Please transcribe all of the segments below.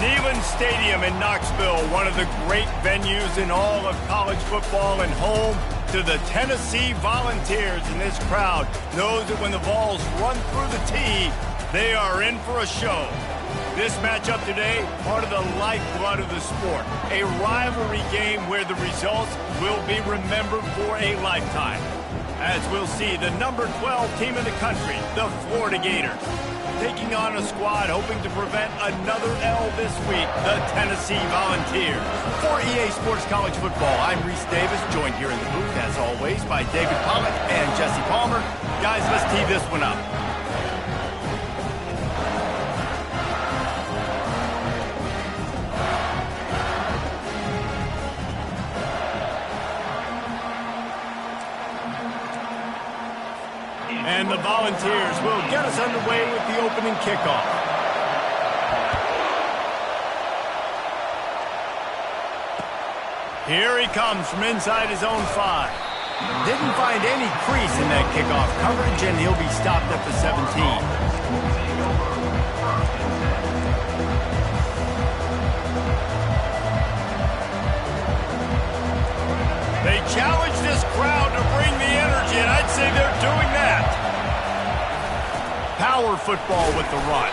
Neyland Stadium in Knoxville, one of the great venues in all of college football and home to the Tennessee Volunteers. And this crowd knows that when the balls run through the tee, they are in for a show. This matchup today, part of the lifeblood of the sport. A rivalry game where the results will be remembered for a lifetime. As we'll see, the number 12 team in the country, the Florida Gators, taking on a squad hoping to prevent another L this week, the Tennessee Volunteers. For EA Sports College Football, I'm Reese Davis, joined here in the booth, as always, by David Pollack and Jesse Palmer. Guys, let's tee this one up. And the Volunteers will get us underway with the opening kickoff. Here he comes from inside his own 5. Didn't find any crease in that kickoff coverage, and he'll be stopped at the 17. They challenge this crowd to bring the energy, and I'd say they're doing that. Power football with the run.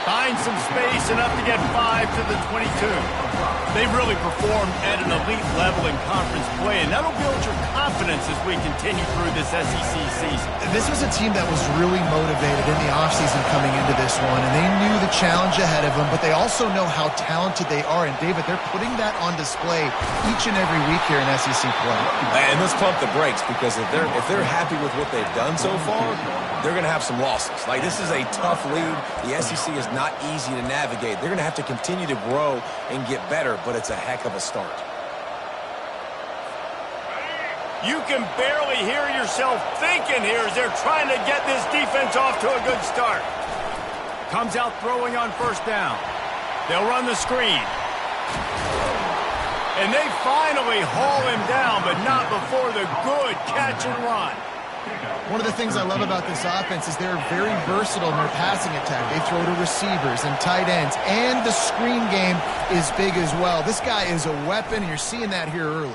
Find some space, enough to get 5 to the 22. They've really performed at an elite level in conference play, and that'll build your confidence as we continue through this SEC season. This was a team that was really motivated in the offseason coming into this one, and they knew the challenge ahead of them, but they also know how talented they are. And, David, they're putting that on display each and every week here in SEC play. And let's pump the brakes, because if they're happy with what they've done so far, they're going to have some losses. Like, this is a tough league. The SEC is not easy to navigate. They're going to have to continue to grow and get better, but it's a heck of a start. You can barely hear yourself thinking here as they're trying to get this defense off to a good start. Comes out throwing on first down. They'll run the screen. And they finally haul him down, but not before the good catch and run. One of the things I love about this offense is they're very versatile in their passing attack. They throw to receivers and tight ends, and the screen game is big as well. This guy is a weapon, and you're seeing that here early.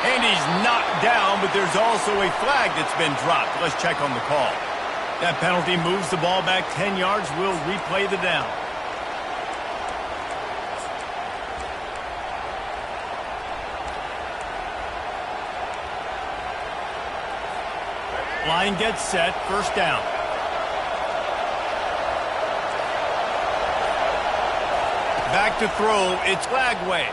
And he's knocked down, but there's also a flag that's been dropped. Let's check on the call. That penalty moves the ball back 10 yards. We'll replay the down. Line gets set, first down. Back to throw, it's Lagway.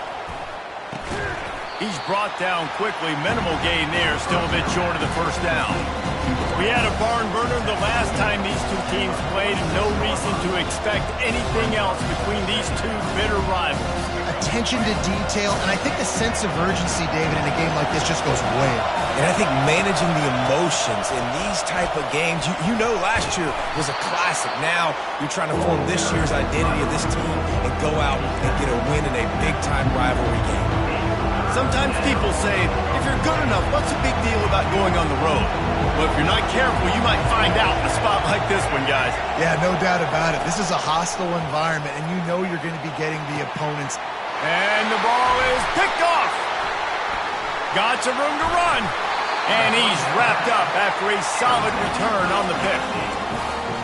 He's brought down quickly, minimal gain there, still a bit short of the first down. We had a barn burner the last time these two teams played, and no reason to expect anything else between these two bitter rivals. Attention to detail, and I think the sense of urgency, David, in a game like this just goes way up. And I think managing the emotions in these type of games, you know last year was a classic. Now you're trying to form this year's identity of this team and go out and get a win in a big-time rivalry game. Sometimes people say, if you're good enough, what's the big deal about going on the road? Well, if you're not careful, you might find out in a spot like this one, guys. Yeah, no doubt about it. This is a hostile environment, and you know you're going to be getting the opponents. And the ball is picked off. Got some room to run. And he's wrapped up after a solid return on the pick.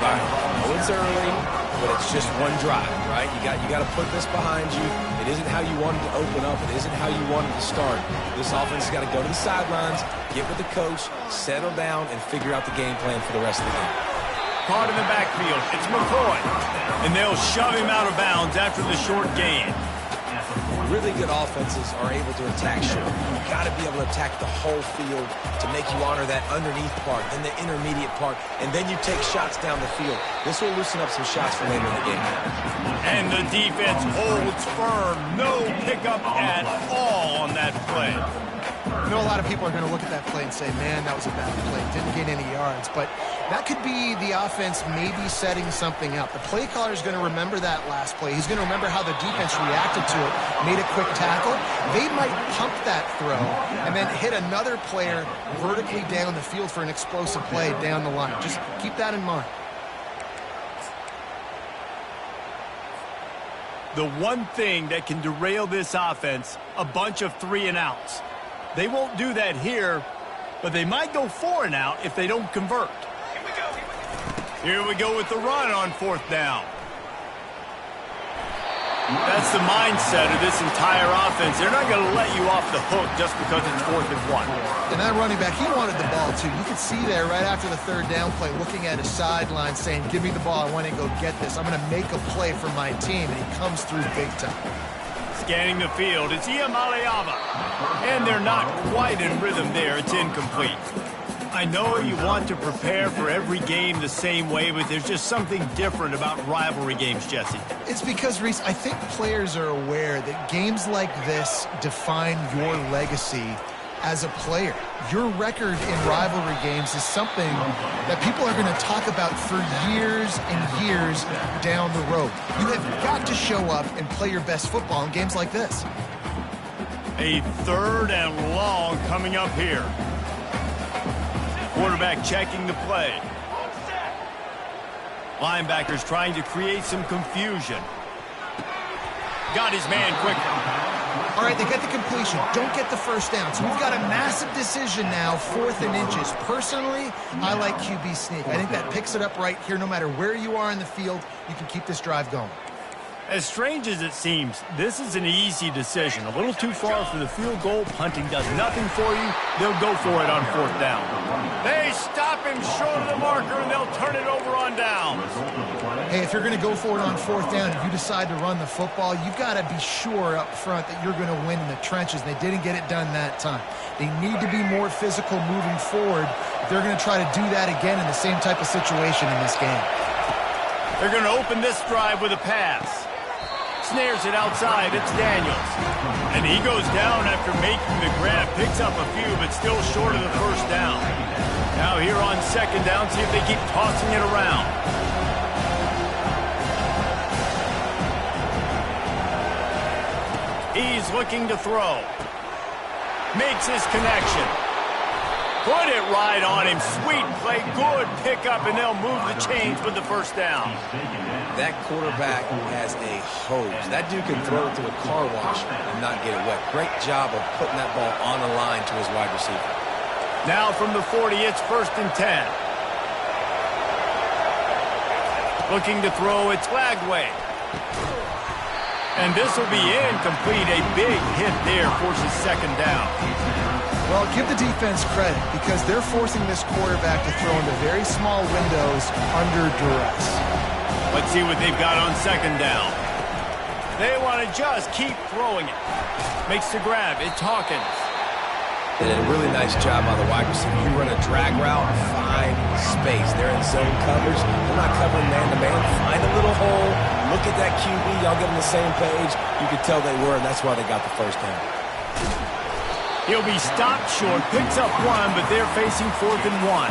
Right. Oh, it's early, but it's just one drive, right? You got to put this behind you. It isn't how you wanted to open up. It isn't how you wanted to start. This offense has got to go to the sidelines, get with the coach, settle down, and figure out the game plan for the rest of the game. Caught in the backfield. It's McCoy. And they'll shove him out of bounds after the short gain. Really good offenses are able to attack short. You've got to be able to attack the whole field to make you honor that underneath part and the intermediate part, and then you take shots down the field. This will loosen up some shots for later in the game. And the defense holds firm. No pickup at all on that play. I know a lot of people are going to look at that play and say, man, that was a bad play. Didn't get any yards. But that could be the offense maybe setting something up. The play caller is going to remember that last play. He's going to remember how the defense reacted to it, made a quick tackle. They might pump that throw and then hit another player vertically down the field for an explosive play down the line. Just keep that in mind. The one thing that can derail this offense, a bunch of 3-and-outs. They won't do that here, but they might go 4-and-out if they don't convert. Here we go with the run on 4th down. That's the mindset of this entire offense. They're not going to let you off the hook just because it's 4th and 1. And that running back, he wanted the ball too. You could see there right after the 3rd down play, looking at his sideline saying, give me the ball, I want to go get this. I'm going to make a play for my team, and he comes through big time. Scanning the field, it's Iamaleava. And they're not quite in rhythm there. It's incomplete. I know you want to prepare for every game the same way, but there's just something different about rivalry games, Jesse. It's because, Reese, I think players are aware that games like this define your legacy as a player. Your record in rivalry games is something that people are going to talk about for years and years down the road. You have got to show up and play your best football in games like this. A 3rd and long coming up here. Quarterback checking the play. Linebackers trying to create some confusion. Got his man quickly. All right, they get the completion. Don't get the 1st down. So we've got a massive decision now, 4th and inches. Personally, I like QB sneak. I think that picks it up right here. No matter where you are in the field, you can keep this drive going. As strange as it seems, this is an easy decision. A little too far for the field goal. Punting does nothing for you. They'll go for it on 4th down. They stop him short of the marker, and they'll turn it over on downs. Hey, if you're going to go for it on 4th down, if you decide to run the football, you've got to be sure up front that you're going to win in the trenches. They didn't get it done that time. They need to be more physical moving forward if they're going to try to do that again in the same type of situation in this game. They're going to open this drive with a pass. Snares it outside. It's Daniels. And he goes down after making the grab. Picks up a few, but still short of the 1st down. Now here on 2nd down, see if they keep tossing it around. He's looking to throw. Makes his connection. Put it right on him. Sweet play. Good pickup, and they'll move the chains with the 1st down. That quarterback has a hose. That dude can throw it to a car wash and not get it wet. Great job of putting that ball on the line to his wide receiver. Now from the 40, it's 1st and 10. Looking to throw, it's Lagway. And this will be incomplete. A big hit there forces 2nd down. Well, give the defense credit because they're forcing this quarterback to throw into very small windows under duress. Let's see what they've got on 2nd down. They want to just keep throwing it. Makes the grab. It's Hawkins. They did a really nice job by the wide receiver. You run a drag route, find space. They're in zone covers. They're not covering man-to-man. Find a little hole. Look at that QB. Y'all get on the same page. You could tell they were, and that's why they got the 1st down. He'll be stopped short. Picks up 1, but they're facing 4th and 1.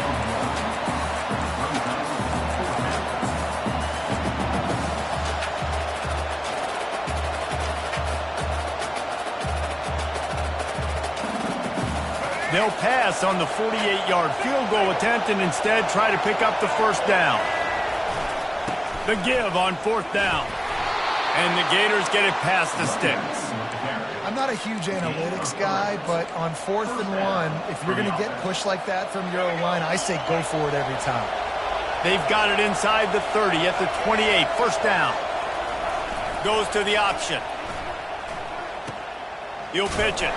They'll pass on the 48-yard field goal attempt and instead try to pick up the 1st down. The give on 4th down. And the Gators get it past the sticks. I'm not a huge analytics guy, but on 4th and 1, if you're going to get pushed like that from your line, I say go for it every time. They've got it inside the 30 at the 28. 1st down. Goes to the option. He'll pitch it.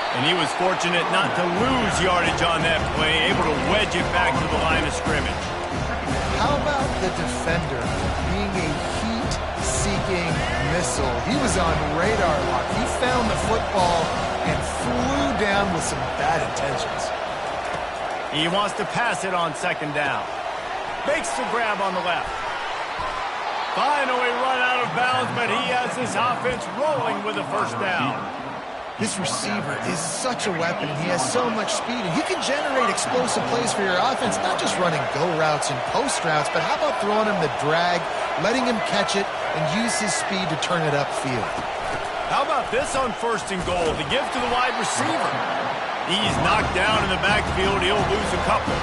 And he was fortunate not to lose yardage on that play, able to wedge it back to the line of scrimmage. How about the defender being a heat-seeking missile? He was on radar lock. He found the football and flew down with some bad intentions. He wants to pass it on 2nd down. Makes the grab on the left. Finally run out of bounds, but he has his offense rolling with a 1st down. This receiver is such a weapon. He has so much speed, and he can generate explosive plays for your offense, not just running go routes and post routes, but how about throwing him the drag, letting him catch it, and use his speed to turn it upfield. How about this on 1st and goal? The give to the wide receiver. He's knocked down in the backfield. He'll lose a couple.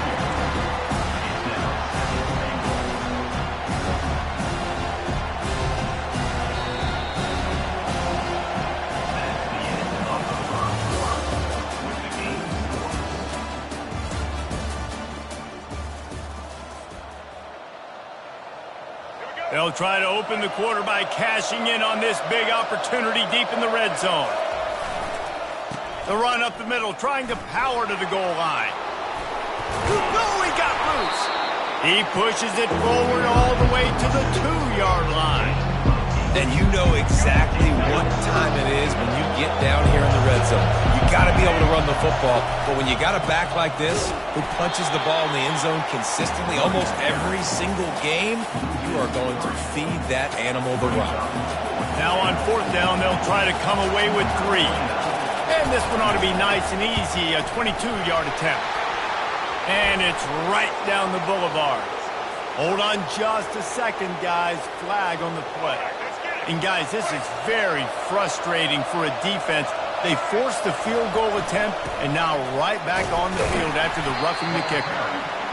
They'll try to open the quarter by cashing in on this big opportunity deep in the red zone. The run up the middle, trying to power to the goal line. Oh, he got loose. He pushes it forward all the way to the 2-yard line. And you know exactly what time it is when you get down here in the red zone. You got to be able to run the football, but when you got a back like this who punches the ball in the end zone consistently almost every single game, you are going to feed that animal the rock. Now on 4th down, they'll try to come away with 3. And this one ought to be nice and easy, a 22-yard attempt. And it's right down the boulevard. Hold on just a second, guys. Flag on the play. And, guys, this is very frustrating for a defense. They forced the field goal attempt and now right back on the field after the roughing the kicker.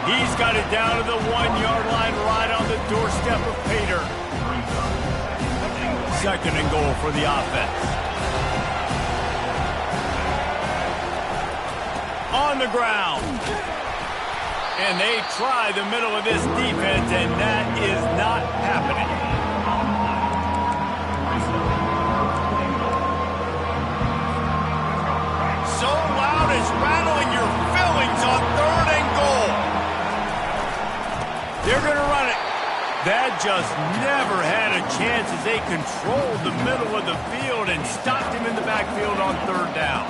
He's got it down to the 1-yard line right on the doorstep of Pater. 2nd and goal for the offense. On the ground. And they try the middle of this defense, and that is not happening. So loud it's rattling your fillings on 3rd and goal. They're going to run it. That just never had a chance as they controlled the middle of the field and stopped him in the backfield on 3rd down.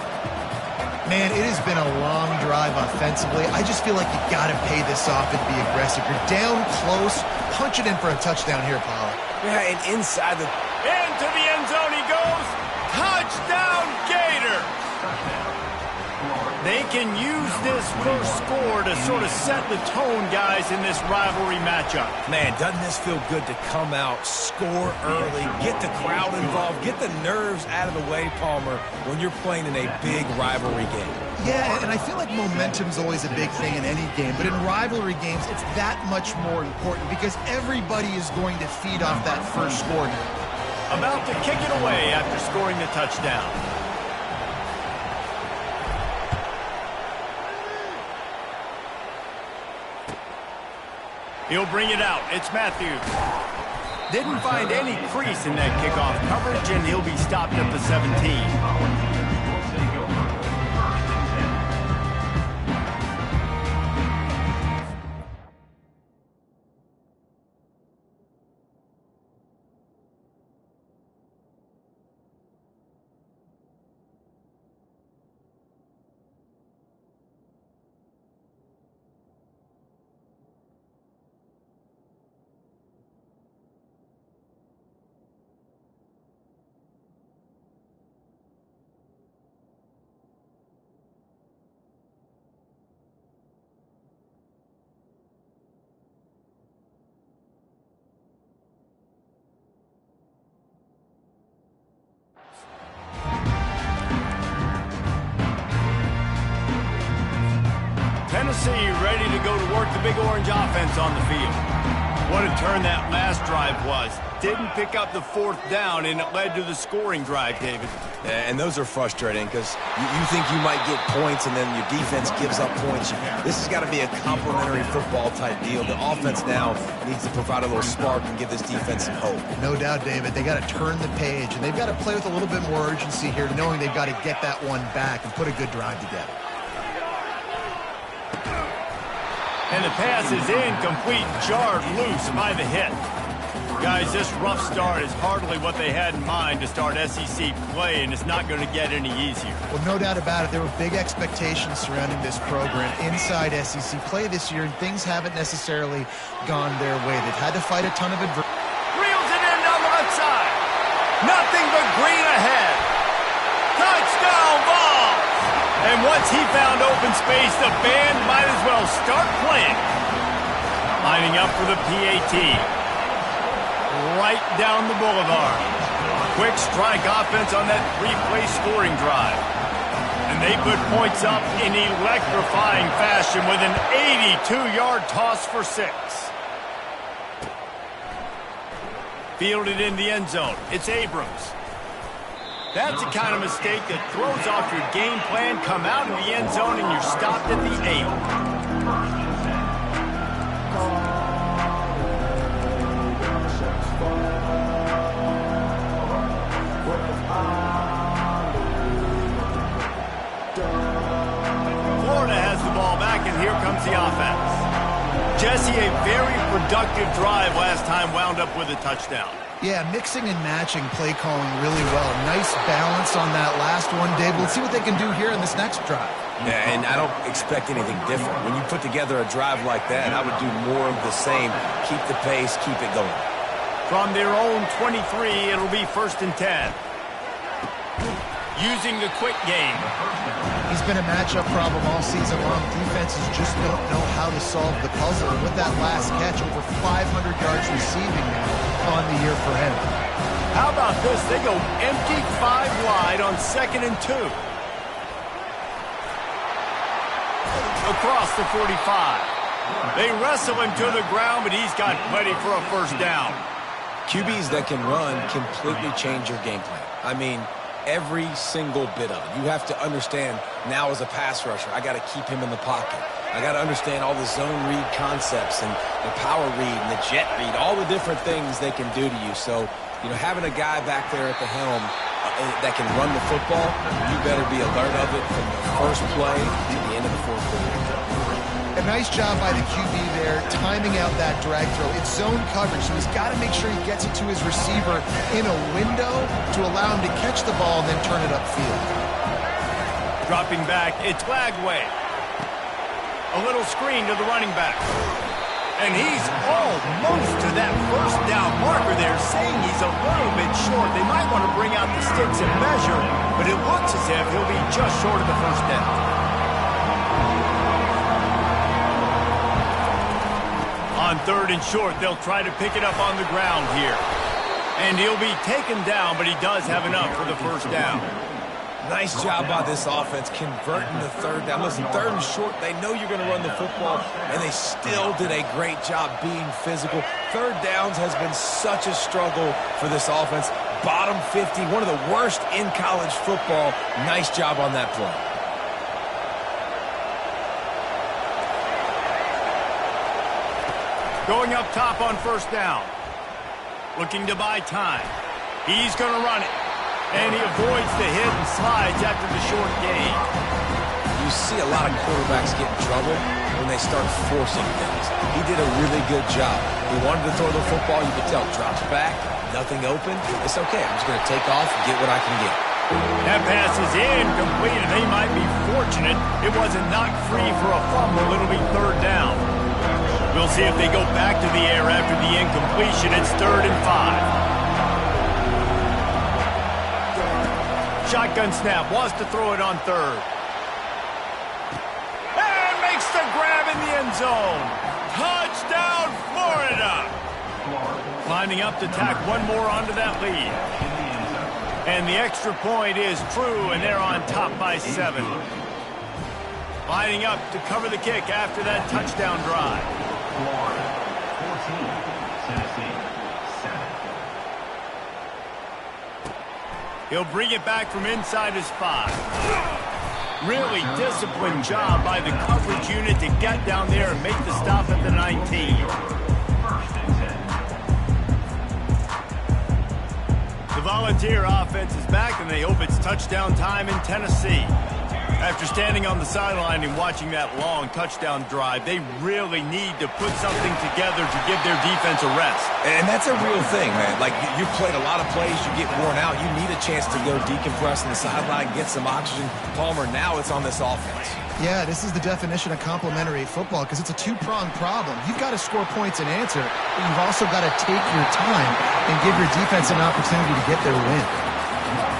Man, it has been a long drive offensively. I just feel like you got to pay this off and be aggressive. You're down close. Punch it in for a touchdown here, Paul. Yeah, and inside the... Into the end zone he goes. Touchdown, Gators! They can use this first score to sort of set the tone, guys, in this rivalry matchup. Man, doesn't this feel good to come out, score early, get the crowd involved, get the nerves out of the way, Palmer, when you're playing in a big rivalry game? Yeah, and I feel like momentum's always a big thing in any game, but in rivalry games, it's that much more important because everybody is going to feed off that first score. About to kick it away after scoring the touchdown. He'll bring it out. It's Matthews. Didn't find any crease in that kickoff coverage, and he'll be stopped at the 17. Tennessee ready to go to work the Big Orange offense on the field. What a turn that last drive was. Didn't pick up the 4th down, and it led to the scoring drive, David. Yeah, and those are frustrating because you think you might get points and then your defense gives up points. This has got to be a complementary football type deal. The offense now needs to provide a little spark and give this defense some hope. No doubt, David. They got to turn the page, and they've got to play with a little bit more urgency here, knowing they've got to get that one back and put a good drive together. And the pass is incomplete, jarred loose by the hit. Guys, this rough start is hardly what they had in mind to start SEC play, and it's not going to get any easier. Well, no doubt about it. There were big expectations surrounding this program inside SEC play this year, and things haven't necessarily gone their way. They've had to fight a ton of adversity. Reels it in down the left side. Nothing but green ahead. Touchdown ball. And once he found open space, the band might as well start playing. Lining up for the PAT. Right down the boulevard. Quick strike offense on that 3-play scoring drive. And they put points up in electrifying fashion with an 82-yard toss for 6. Fielded in the end zone. It's Abrams. That's the kind of mistake that throws off your game plan. Come out in the end zone and you're stopped at the 8. the offense. Jesse, a very productive drive last time wound up with a touchdown. Yeah, mixing and matching play calling really well. Nice balance on that last one, Dave. Let's see what they can do here in this next drive. Yeah, and I don't expect anything different. When you put together a drive like that, I would do more of the same. Keep the pace, keep it going. From their own 23, it'll be 1st and 10. Using the quick game. He's been a matchup problem all season long. Defenses just don't know how to solve the puzzle. And with that last catch, over 500 yards receiving now on the year for him. How about this? They go empty 5 wide on 2nd and 2. Across the 45. They wrestle him to the ground, but he's got plenty for a 1st down. QBs that can run completely change your game plan. I mean, every single bit of it. You have to understand now as a pass rusher, I got to keep him in the pocket. I got to understand all the zone read concepts and the power read and the jet read, all the different things they can do to you. So, you know, having a guy back there at the helm that can run the football, you better be alert of it from the first play to the end of the 4th quarter. A nice job by the QB there, timing out that drag throw. It's zone coverage, so he's got to make sure he gets it to his receiver in a window to allow him to catch the ball and then turn it upfield. Dropping back, it's Lagway. A little screen to the running back. And he's almost to that 1st down marker there, saying he's a little bit short. They might want to bring out the sticks and measure, but it looks as if he'll be just short of the 1st down. On 3rd and short, they'll try to pick it up on the ground here. And he'll be taken down, but he does have enough for the 1st down. Nice job by this offense converting the 3rd down. Listen, 3rd and short, they know you're going to run the football, and they still did a great job being physical. 3rd downs has been such a struggle for this offense. Bottom 50, one of the worst in college football. Nice job on that play. Going up top on 1st down. Looking to buy time. He's going to run it. And he avoids the hit and slides after the short gain. You see a lot of quarterbacks get in trouble when they start forcing things. He did a really good job. He wanted to throw the football. You could tell. Drops back. Nothing open. It's okay. I'm just going to take off and get what I can get. That pass is incomplete, and they might be fortunate it wasn't knocked free for a fumble. It'll be 3rd down. We'll see if they go back to the air after the incompletion. It's 3rd and 5. Shotgun snap. Wants to throw it on 3rd. And makes the grab in the end zone. Touchdown, Florida. Lining up to tack one more onto that lead. And the extra point is true, and they're on top by 7. Lining up to cover the kick after that touchdown drive. Florida 14, Tennessee 7. He'll bring it back from inside his 5. Really disciplined job by the coverage unit to get down there and make the stop at the 19. 1st and 10. The Volunteer offense is back, and they hope it's touchdown time in Tennessee. After standing on the sideline and watching that long touchdown drive, they really need to put something together to give their defense a rest. And that's a real thing, man. Like, you played a lot of plays, you get worn out. You need a chance to go decompress on the sideline, get some oxygen. Palmer, now it's on this offense. Yeah, this is the definition of complementary football because it's a two-pronged problem. You've got to score points and answer, but you've also got to take your time and give your defense an opportunity to get their win.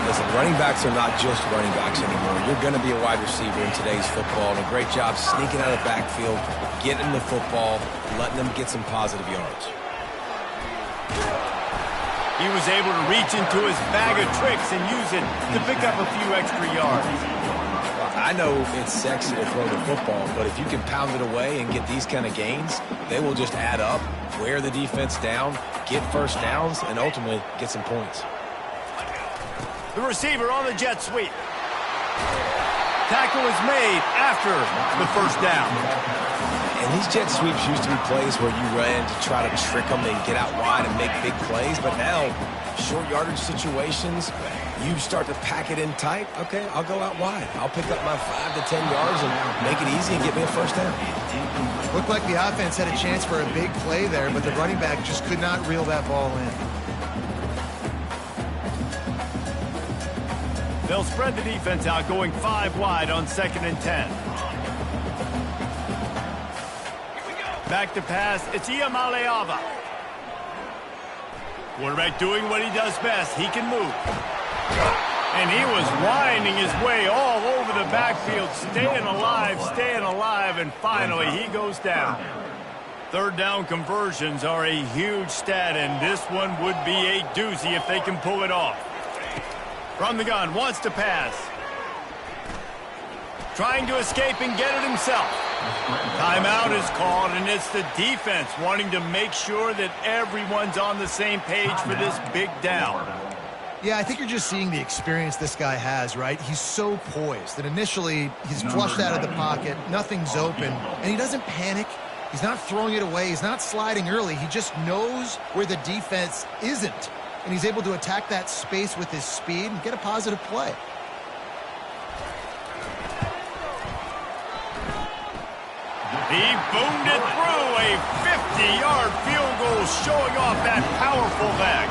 Listen, running backs are not just running backs anymore. You're going to be a wide receiver in today's football, and a great job sneaking out of the backfield, getting the football, letting them get some positive yards. He was able to reach into his bag of tricks and use it to pick up a few extra yards. I know it's sexy to throw the football, but if you can pound it away and get these kind of gains, they will just add up, wear the defense down, get 1st downs, and ultimately get some points. The receiver on the jet sweep. Tackle is made after the 1st down. And these jet sweeps used to be plays where you ran to try to trick them and get out wide and make big plays, but now short yardage situations, you start to pack it in tight, okay, I'll go out wide. I'll pick up my 5 to 10 yards and make it easy and get me a first down. Looked like the offense had a chance for a big play there, but the running back just could not reel that ball in. They'll spread the defense out, going 5 wide on 2nd and 10. Back to pass, it's Iamaleava. Quarterback doing what he does best. He can move. And he was winding his way all over the backfield, staying alive, and finally he goes down. 3rd down conversions are a huge stat, and this one would be a doozy if they can pull it off. From the gun, wants to pass. Trying to escape and get it himself. Timeout is called, and it's the defense wanting to make sure that everyone's on the same page for this big down. Yeah, I think you're just seeing the experience this guy has, right? He's so poised that initially he's flushed out of the pocket, nothing's open, and he doesn't panic. He's not throwing it away. He's not sliding early. He just knows where the defense isn't, and he's able to attack that space with his speed and get a positive play. He boomed it through a 50-yard field goal, showing off that powerful leg.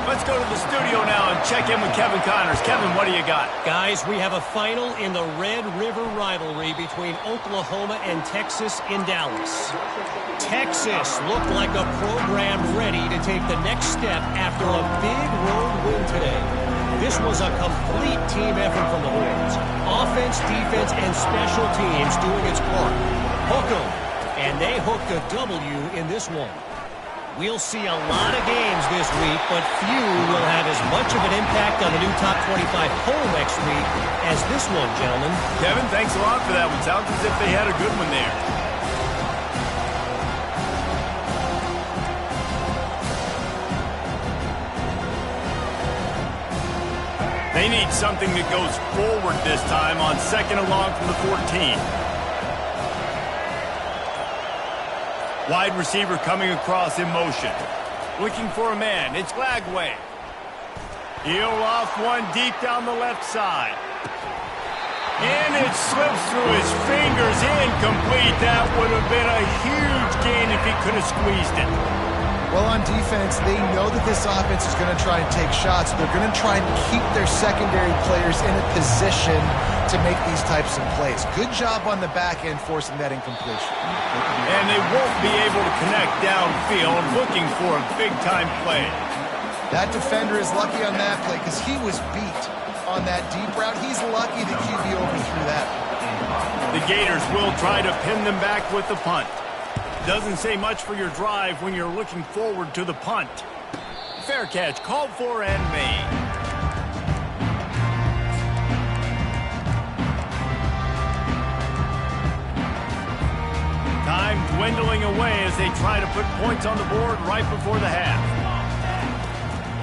Let's go to the studio now and check in with Kevin Connors. Kevin, what do you got? Guys, we have a final in the Red River rivalry between Oklahoma and Texas in Dallas. Texas looked like a program ready to take the next step after a big road win today. This was a complete team effort from the Horns. Offense, defense, and special teams doing its part. Hook 'em, and they hooked a W in this one. We'll see a lot of games this week, but few will have as much of an impact on the new top 25 poll next week as this one, gentlemen. Kevin, thanks a lot for that one. Sounds as if they had a good one there. They need something that goes forward this time on 2nd and long from the 14. Wide receiver coming across in motion. Looking for a man. It's Lagway. He'll off one deep down the left side. And it slips through his fingers. Incomplete. That would have been a huge gain if he could have squeezed it. Well, on defense, they know that this offense is going to try and take shots. They're going to try and keep their secondary players in a position to make these types of plays. Good job on the back end forcing that incompletion. And they won't be able to connect downfield, looking for a big-time play. That defender is lucky on that play because he was beat on that deep route. He's lucky the QB overthrew that. The Gators will try to pin them back with the punt. Doesn't say much for your drive when you're looking forward to the punt. Fair catch, called for and made. Time dwindling away as they try to put points on the board right before the half.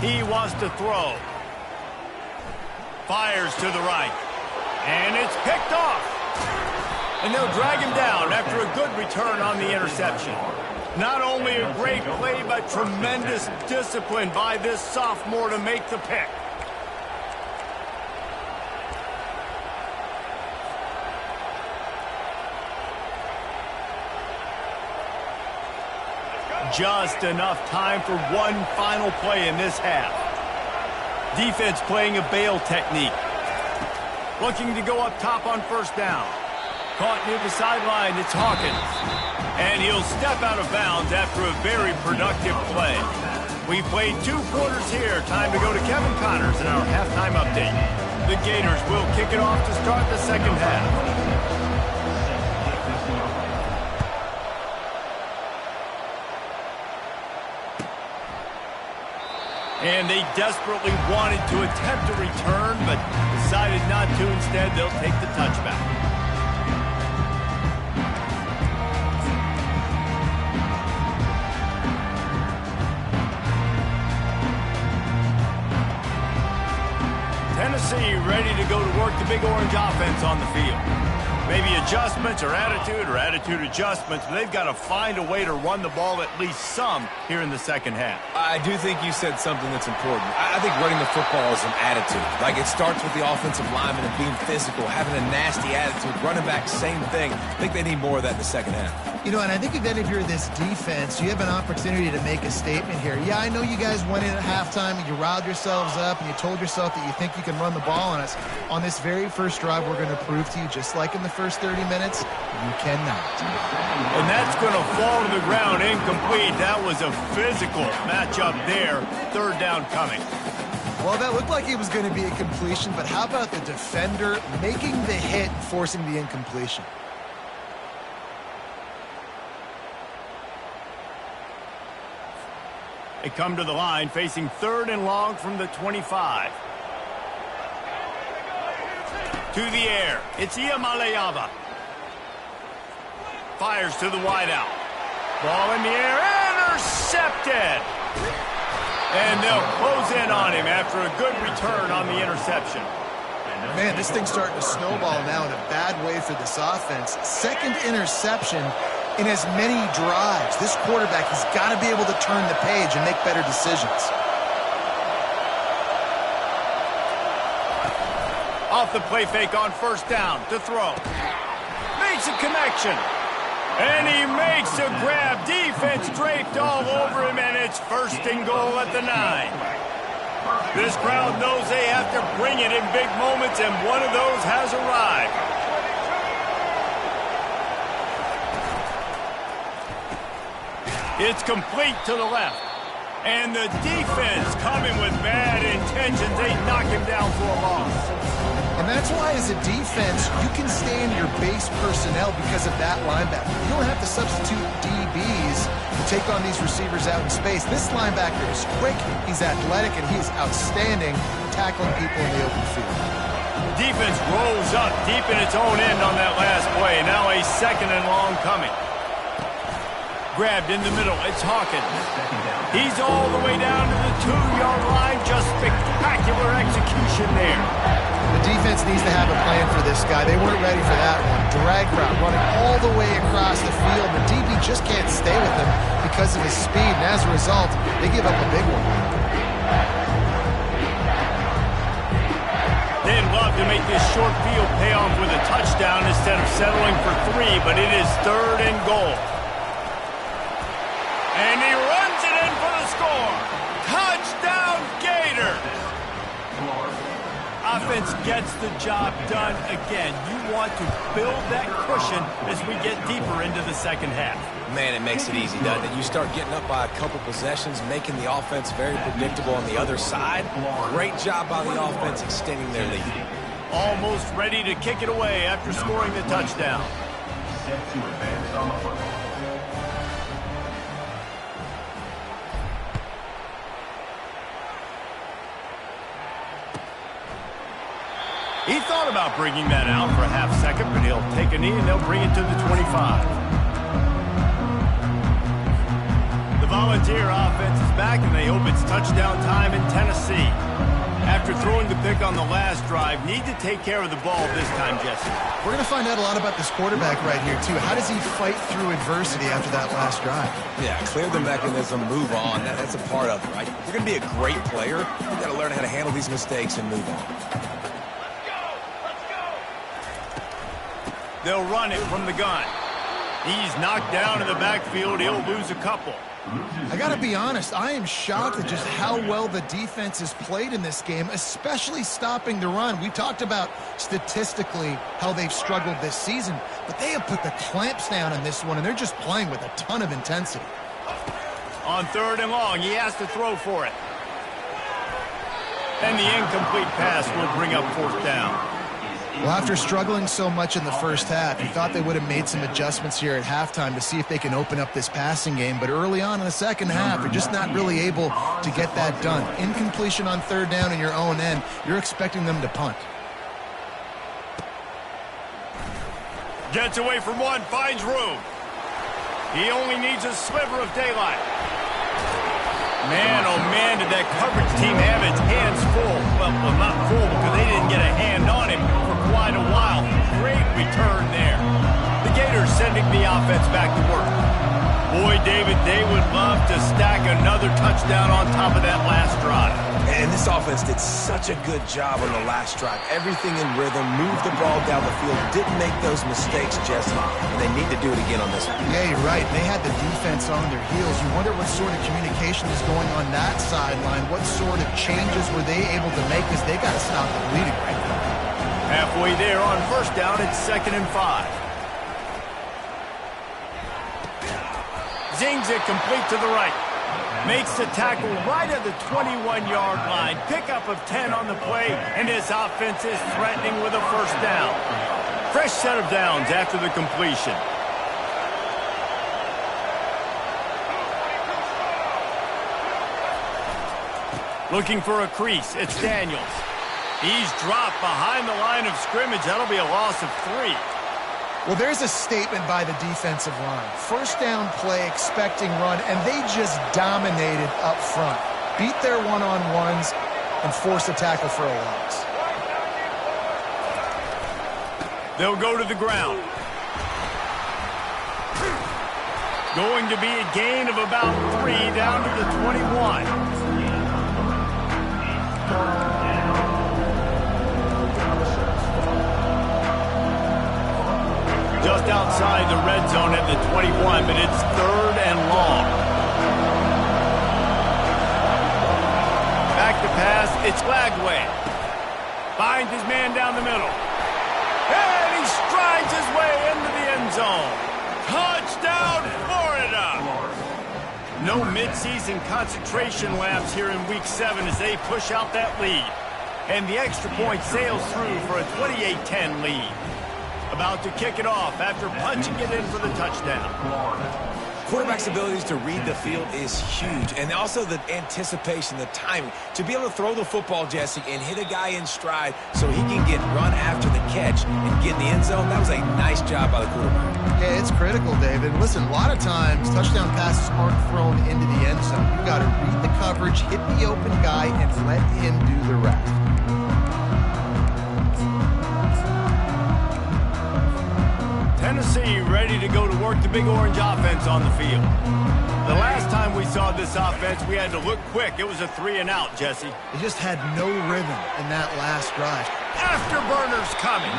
He wants to throw. Fires to the right. And it's picked off. And they'll drag him down after a good return on the interception. Not only a great play, but tremendous discipline by this sophomore to make the pick. Just enough time for one final play in this half. Defense playing a bail technique. Looking to go up top on 1st down. Caught near the sideline, it's Hawkins. And he'll step out of bounds after a very productive play. We played 2 quarters here. Time to go to Kevin Connors in our halftime update. The Gators will kick it off to start the 2nd half. And they desperately wanted to attempt a return, but decided not to. Instead, they'll take the touchback. Tennessee ready to go to work the Big Orange offense on the field. Maybe adjustments or attitude adjustments, but they've got to find a way to run the ball at least some here in the second half. I do think you said something that's important. I think running the football is an attitude. Like, it starts with the offensive lineman and being physical, having a nasty attitude. Running back, same thing. I think they need more of that in the second half. You know, and I think that if you're this defense, you have an opportunity to make a statement here. Yeah, I know you guys went in at halftime and you riled yourselves up and you told yourself that you think you can run the ball on us. On this very first drive, we're going to prove to you, just like in the first 30 minutes, you cannot. And that's going to fall to the ground incomplete. That was a physical matchup there. Third down coming. Well, that looked like it was going to be a completion, but how about the defender making the hit and forcing the incompletion? They come to the line facing third and long from the 25. To the air. It's Iamaleava. Fires to the wideout. Ball in the air. Intercepted. And they'll close in on him after a good return on the interception. Man, this thing's starting to snowball now in a bad way for this offense. Second interception in as many drives. This quarterback has got to be able to turn the page and make better decisions. Off the play fake on first down to throw. Makes a connection. And he makes a grab. Defense draped all over him, and it's first and goal at the 9. This crowd knows they have to bring it in big moments, and one of those has arrived. It's complete to the left. And the defense coming with bad intentions. They knock him down for a loss. And that's why, as a defense, you can stay in your base personnel because of that linebacker. You don't have to substitute DBs to take on these receivers out in space. This linebacker is quick, he's athletic, and he's outstanding tackling people in the open field. Defense rolls up deep in its own end on that last play. Now a second and long coming. Grabbed in the middle. It's Hawkins. He's all the way down to the 2-yard line. Just spectacular execution there. The defense needs to have a plan for this guy. They weren't ready for that one. Drag route running all the way across the field. The DB just can't stay with him because of his speed, and as a result, they give up a big one. They'd love to make this short field pay off with a touchdown instead of settling for 3, but it is third and goal. And he runs it in for the score. Touchdown, Gators! Offense gets the job done again. You want to build that cushion as we get deeper into the second half. Man, it makes it easy, doesn't it? You start getting up by a couple possessions, making the offense very predictable on the other side. Great job by the offense extending their lead. Almost ready to kick it away after scoring the touchdown. Set to advance on the football. He thought about bringing that out for a half second, but he'll take a knee and they'll bring it to the 25. The Volunteer offense is back, and they hope it's touchdown time in Tennessee. After throwing the pick on the last drive, need to take care of the ball this time, Jesse. We're going to find out a lot about this quarterback right here, too. How does he fight through adversity after that last drive? Yeah, clear the mechanism, move on. That's a part of it, right? If you're going to be a great player, you've got to learn how to handle these mistakes and move on. They'll run it from the gun. He's knocked down in the backfield. He'll lose a couple. I got to be honest, I am shocked at just how well the defense has played in this game, especially stopping the run. We talked about statistically how they've struggled this season, but they have put the clamps down in this one, and they're just playing with a ton of intensity. On third and long, he has to throw for it. And the incomplete pass will bring up fourth down. Well, after struggling so much in the first half, you thought they would have made some adjustments here at halftime to see if they can open up this passing game. But early on in the second half, you're just not really able to get that done. Incompletion on third down in your own end, you're expecting them to punt. Gets away from one, finds room. He only needs a sliver of daylight. Man, oh man, did that coverage team have its hands full. Well, not full because they didn't get a hand on him for quite a while. Great return there. The Gators sending the offense back to work. Boy, David, they would love to stack another touchdown on top of that last drive. And this offense did such a good job on the last drive. Everything in rhythm, moved the ball down the field, didn't make those mistakes, Jesse, and they need to do it again on this one. Yeah, you're right. They had the defense on their heels. You wonder what sort of communication is going on that sideline. What sort of changes were they able to make because they got to stop the bleeding right now. Halfway there on first down, it's 2nd and 5. Zings it complete to the right. Makes the tackle right at the 21-yard line. Pickup of 10 on the play, and this offense is threatening with a first down. Fresh set of downs after the completion. Looking for a crease. It's Daniels. He's dropped behind the line of scrimmage. That'll be a loss of 3. Well, there's a statement by the defensive line. First down play, expecting run, and they just dominated up front. Beat their one-on-ones and forced a tackle for a loss. They'll go to the ground. Going to be a gain of about 3 down to the 21. Just outside the red zone at the 21, but it's 3rd and long. Back to pass, it's Lagway. Finds his man down the middle. And he strides his way into the end zone. Touchdown, Florida! No midseason concentration laps here in Week 7 as they push out that lead. And the extra point sails through for a 28-10 lead. About to kick it off after punching it in for the touchdown. Quarterback's abilities to read the field is huge, and also the anticipation, the timing. To be able to throw the football, Jesse, and hit a guy in stride so he can get run after the catch and get in the end zone, that was a nice job by the quarterback. Yeah, it's critical, David. Listen, a lot of times touchdown passes aren't thrown into the end zone. You've got to read the coverage, hit the open guy, and let him do the rest. Tennessee ready to go to work the Big Orange offense on the field. The last time we saw this offense, we had to look quick. It was a 3-and-out, Jesse. They just had no rhythm in that last drive. Afterburner's coming.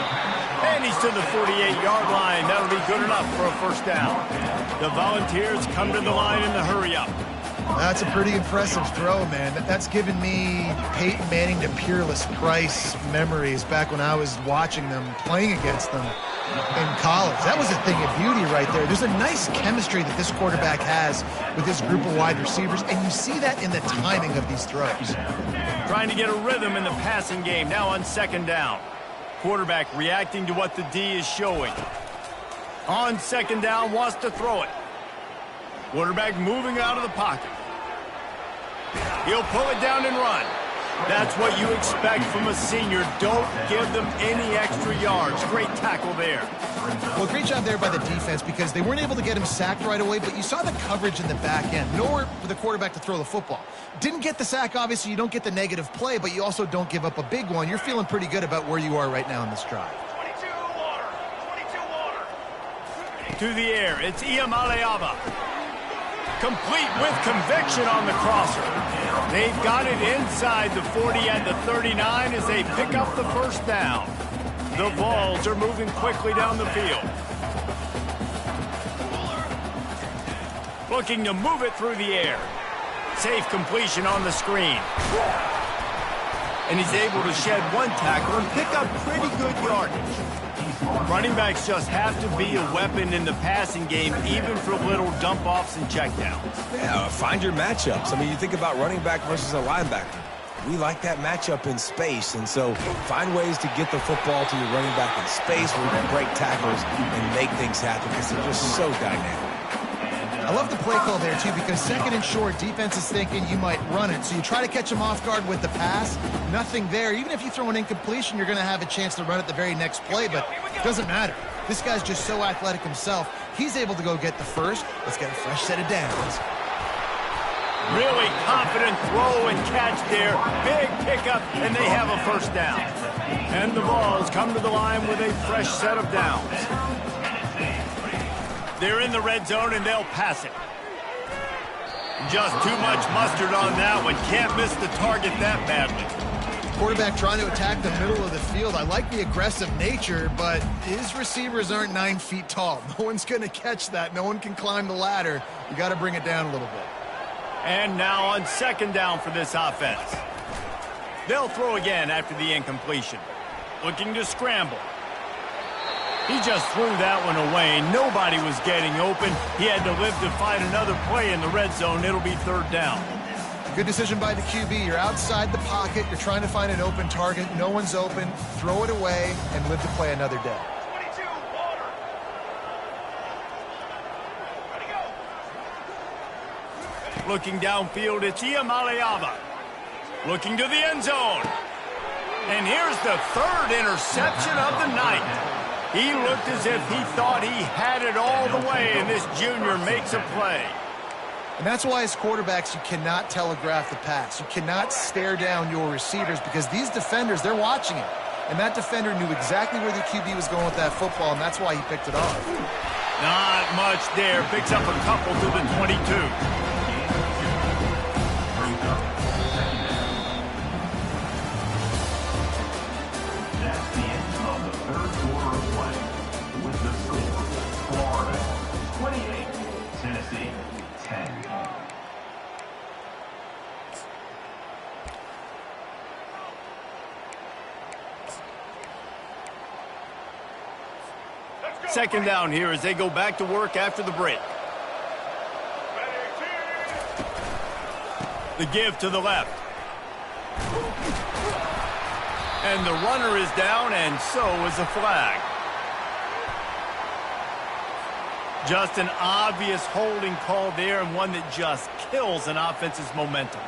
And he's to the 48-yard line. That'll be good enough for a first down. The Volunteers come to the line in the hurry-up. That's a pretty impressive throw, man. That's given me Peyton Manning to Peerless Price memories back when I was watching them, playing against them in college. That was a thing of beauty right there. There's a nice chemistry that this quarterback has with his group of wide receivers, and you see that in the timing of these throws. Trying to get a rhythm in the passing game now on 2nd down. Quarterback reacting to what the D is showing. On 2nd down, wants to throw it. Quarterback moving out of the pocket. He'll pull it down and run. That's what you expect from a senior. Don't give them any extra yards. Great tackle there. Well, great job there by the defense because they weren't able to get him sacked right away, but you saw the coverage in the back end. Nowhere for the quarterback to throw the football. Didn't get the sack, obviously. You don't get the negative play, but you also don't give up a big one. You're feeling pretty good about where you are right now in this drive. 22 water. To the air, it's Iamaleava. Complete with conviction on the crosser. They've got it inside the 40 at the 39 as they pick up the first down. The Vols are moving quickly down the field. Looking to move it through the air. Safe completion on the screen. And he's able to shed one tackle and pick up pretty good yardage. Running backs just have to be a weapon in the passing game, even for little dump-offs and checkdowns. Yeah, find your matchups. I mean, you think about running back versus a linebacker. We like that matchup in space, and so find ways to get the football to your running back in space where you can break tackles and make things happen because they're just so dynamic. I love the play call there, too, because 2nd and short, defense is thinking you might run it. So you try to catch them off guard with the pass. Nothing there. Even if you throw an incompletion, you're going to have a chance to run it the very next play, but it doesn't matter. This guy's just so athletic himself. He's able to go get the first. Let's get a fresh set of downs. Really confident throw and catch there. Big pickup, and they have a first down. And the Vols come to the line with a fresh set of downs. They're in the red zone, and they'll pass it. Just too much mustard on that one. Can't miss the target that badly. Quarterback trying to attack the middle of the field. I like the aggressive nature, but his receivers aren't 9 feet tall. No one's going to catch that. No one can climb the ladder. You got to bring it down a little bit. And now on second down for this offense. They'll throw again after the incompletion. Looking to scramble. He just threw that one away. Nobody was getting open. He had to live to find another play in the red zone. It'll be third down. Good decision by the QB. You're outside the pocket. You're trying to find an open target. No one's open. Throw it away and live to play another day. Looking downfield, it's Iamaleava. Looking to the end zone. And here's the third interception of the night. He looked as if he thought he had it all the way, and this junior makes a play. And that's why as quarterbacks, you cannot telegraph the pass. You cannot stare down your receivers because these defenders, they're watching it. And that defender knew exactly where the QB was going with that football, and that's why he picked it off. Not much there. Picks up a couple to the 22. Second down here as they go back to work after the break. The give to the left. And the runner is down, and so is a flag. Just an obvious holding call there, and one that just kills an offense's momentum.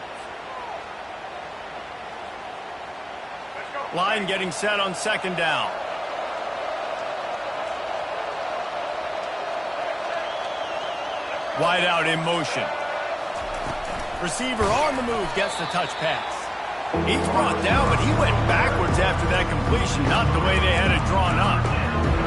Line getting set on second down. Wide out in motion. Receiver on the move gets the touch pass. He's brought down, but he went backwards after that completion, not the way they had it drawn up.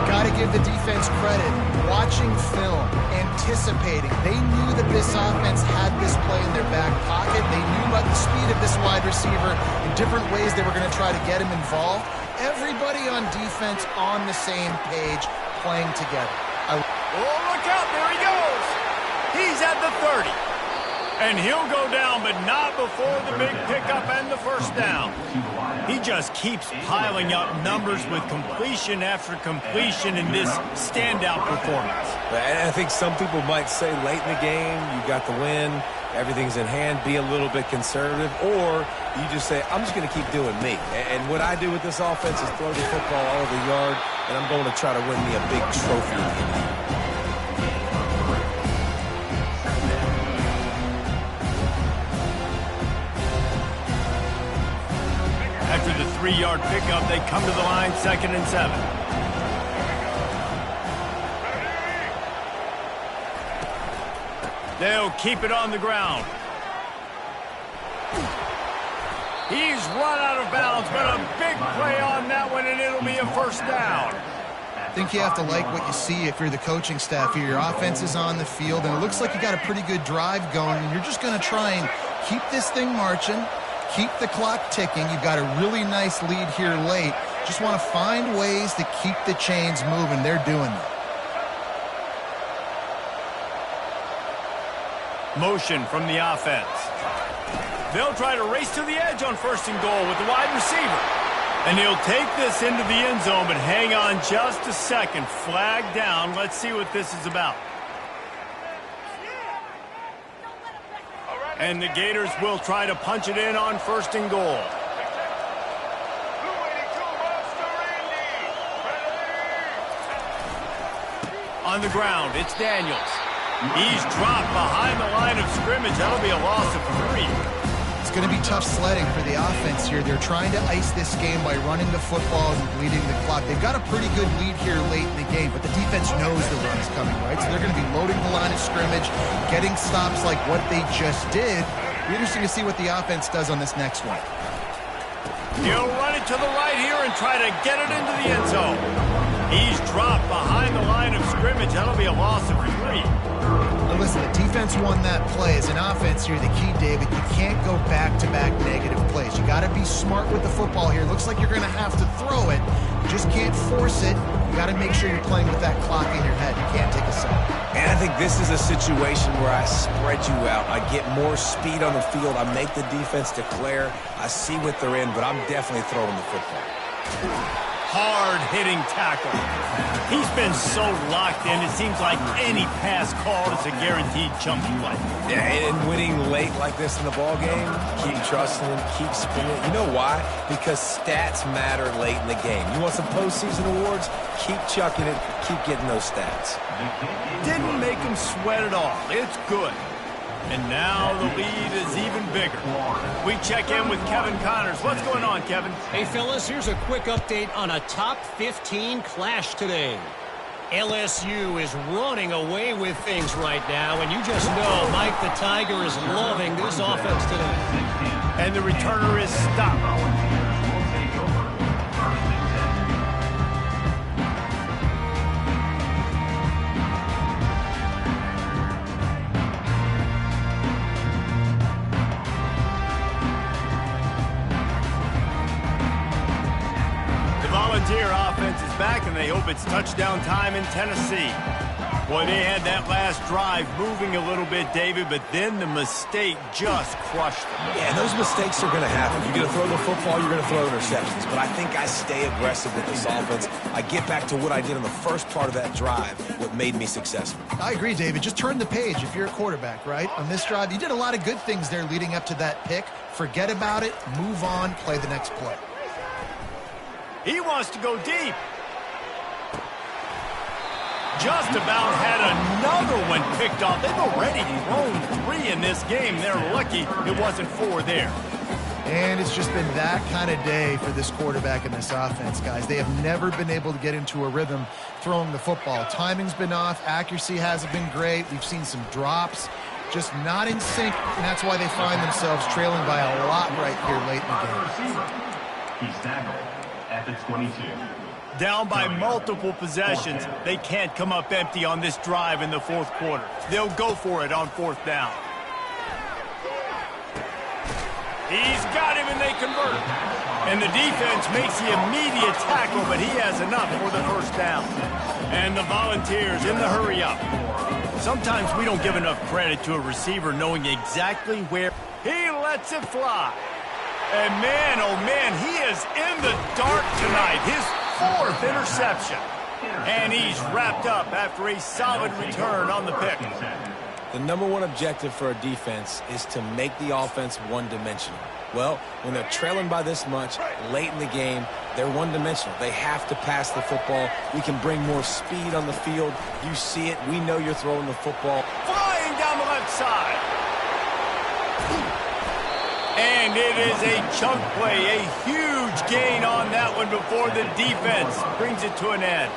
Got to give the defense credit. Watching film, anticipating. They knew that this offense had this play in their back pocket. They knew about the speed of this wide receiver in different ways they were going to try to get him involved. Everybody on defense on the same page, playing together. Oh, look out. There he goes. He's at the 30. And he'll go down, but not before the big pickup and the first down. He just keeps piling up numbers with completion after completion in this standout performance. And I think some people might say late in the game, you got the win, everything's in hand, be a little bit conservative, or you just say, I'm just going to keep doing me. And what I do with this offense is throw the football all over the yard, and I'm going to try to win me a big trophy. After the 3-yard pickup, they come to the line, 2nd and 7. They'll keep it on the ground. He's run out of bounds, but a big play on that one, and it'll be a first down. I think you have to like what you see if you're the coaching staff here. Your offense is on the field, and it looks like you got a pretty good drive going, and you're just going to try and keep this thing marching. Keep the clock ticking. You've got a really nice lead here late. Just want to find ways to keep the chains moving. They're doing that. Motion from the offense. They'll try to race to the edge on 1st and goal with the wide receiver. And he'll take this into the end zone, but hang on just a second. Flag down. Let's see what this is about. And the Gators will try to punch it in on 1st and goal. On the ground, it's Daniels. He's dropped behind the line of scrimmage. That'll be a loss of 3. It's going to be tough sledding for the offense here. They're trying to ice this game by running the football and bleeding the clock. They've got a pretty good lead here late in the game, but the defense knows the run's coming, right? So they're going to be loading the line of scrimmage, getting stops like what they just did. Be interesting to see what the offense does on this next one. He'll run it to the right here and try to get it into the end zone. He's dropped behind the line of scrimmage. That'll be a loss of 3. Now listen, the defense won that play. As an offense here, the key, David, you can't go back-to-back negative plays. You got to be smart with the football here. Looks like you're going to have to throw it. You just can't force it. You got to make sure you're playing with that clock in your head. You can't take a sack. And I think this is a situation where I spread you out. I get more speed on the field. I make the defense declare. I see what they're in, but I'm definitely throwing the football. Hard-hitting tackle. He's been so locked in, it seems like any pass called is a guaranteed chunky play. Yeah, and winning late like this in the ball game, keep trusting him, keep spinning. You know why? Because stats matter late in the game. You want some postseason awards? Keep chucking it, keep getting those stats. Didn't make him sweat at all. It's good. And now the lead is even bigger. We check in with Kevin Connors. What's going on, Kevin? Hey, fellas, here's a quick update on a top 15 clash today. LSU is running away with things right now, and you just know Mike the Tiger is loving this offense today. And the returner is stopped. Volunteer offense is back, and they hope it's touchdown time in Tennessee. Boy, they had that last drive moving a little bit, David, but then the mistake just crushed them. Yeah, those mistakes are going to happen. You're going to throw the football, you're going to throw interceptions. But I think I stay aggressive with this offense. I get back to what I did in the first part of that drive, what made me successful. I agree, David. Just turn the page if you're a quarterback, right? On this drive, you did a lot of good things there leading up to that pick. Forget about it, move on, play the next play. He wants to go deep. Just about had another one picked off. They've already thrown 3 in this game. They're lucky it wasn't 4 there. And it's just been that kind of day for this quarterback and this offense, guys. They have never been able to get into a rhythm throwing the football. Timing's been off. Accuracy hasn't been great. We've seen some drops. Just not in sync, and that's why they find themselves trailing by a lot right here late in the game. He's tackled at the 22. Down by multiple possessions, they can't come up empty on this drive in the fourth quarter. They'll go for it on 4th down. He's got him, and they convert. And the defense makes the immediate tackle, but he has enough for the 1st down. And the Volunteers in the hurry-up. Sometimes we don't give enough credit to a receiver knowing exactly where. He lets it fly. And man, oh man, he is in the dark tonight. His 4th interception. And he's wrapped up after a solid return on the pick. The number one objective for a defense is to make the offense one-dimensional. Well, when they're trailing by this much late in the game, they're one-dimensional. They have to pass the football. We can bring more speed on the field. You see it. We know you're throwing the football. Flying down the left side. And it is a chunk play, a huge gain on that one before the defense brings it to an end.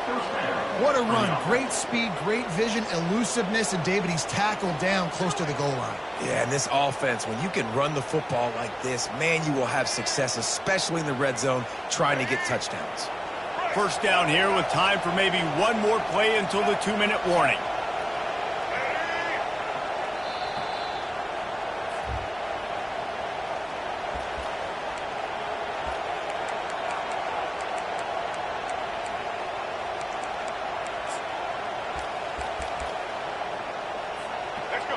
What a run. Great speed, great vision, elusiveness, and David, he's tackled down close to the goal line. Yeah, and this offense, when you can run the football like this, man, you will have success, especially in the red zone, trying to get touchdowns. 1st down here with time for maybe one more play until the 2-minute warning.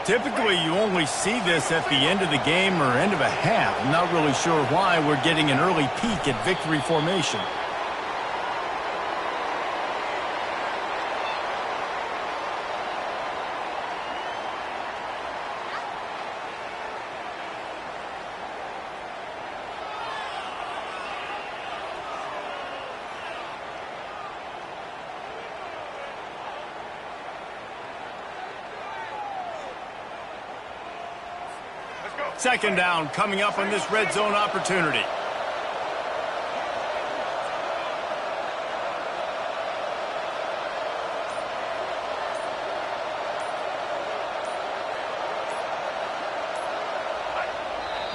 Typically, you only see this at the end of the game or end of a half. I'm not really sure why we're getting an early peek at victory formation. Second down coming up on this red zone opportunity.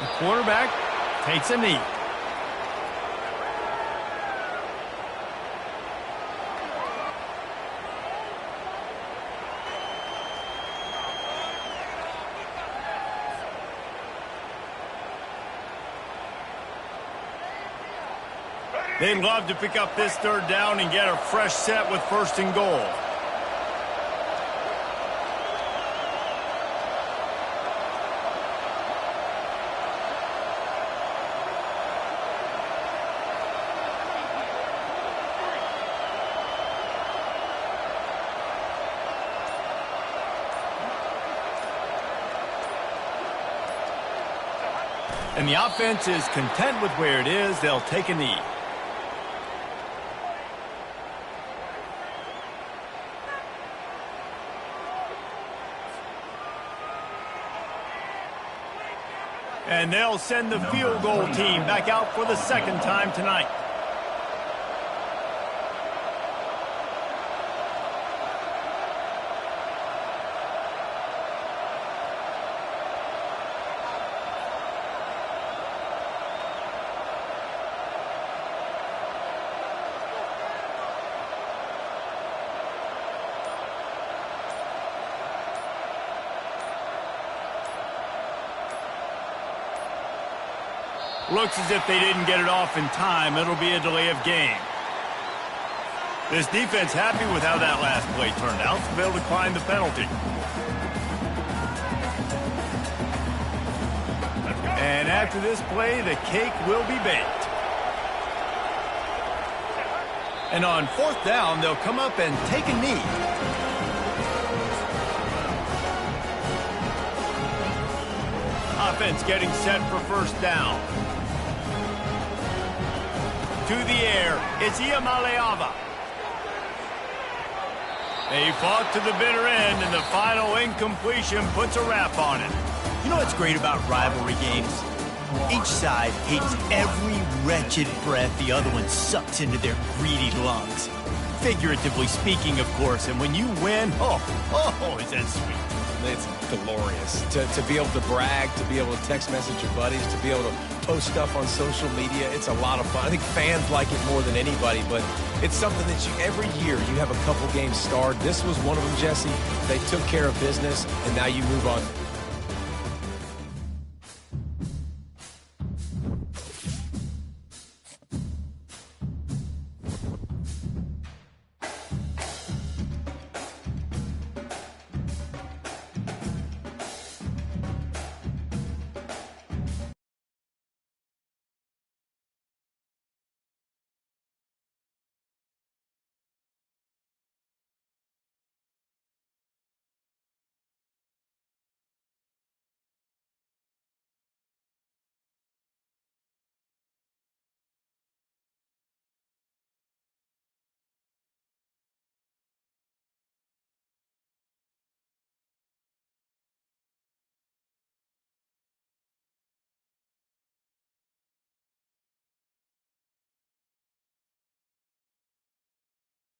The quarterback takes a knee. They'd love to pick up this third down and get a fresh set with first and goal. And the offense is content with where it is. They'll take a knee. And they'll send the field goal team back out for the second time tonight. Looks as if they didn't get it off in time. It'll be a delay of game. This defense happy with how that last play turned out, so they'll decline the penalty. And after this play, the cake will be baked. And on fourth down, they'll come up and take a knee. Offense getting set for first down. To the air, it's Iamaleava. They fought to the bitter end, and the final incompletion puts a wrap on it. You know what's great about rivalry games? Each side hates every wretched breath the other one sucks into their greedy lungs. Figuratively speaking, of course, and when you win, oh, is that sweet. It's glorious to be able to brag, to be able to text message your buddies, to be able to post stuff on social media. It's a lot of fun. I think fans like it more than anybody, but it's something that every year you have a couple games starred. This was one of them, Jesse. They took care of business, and now you move on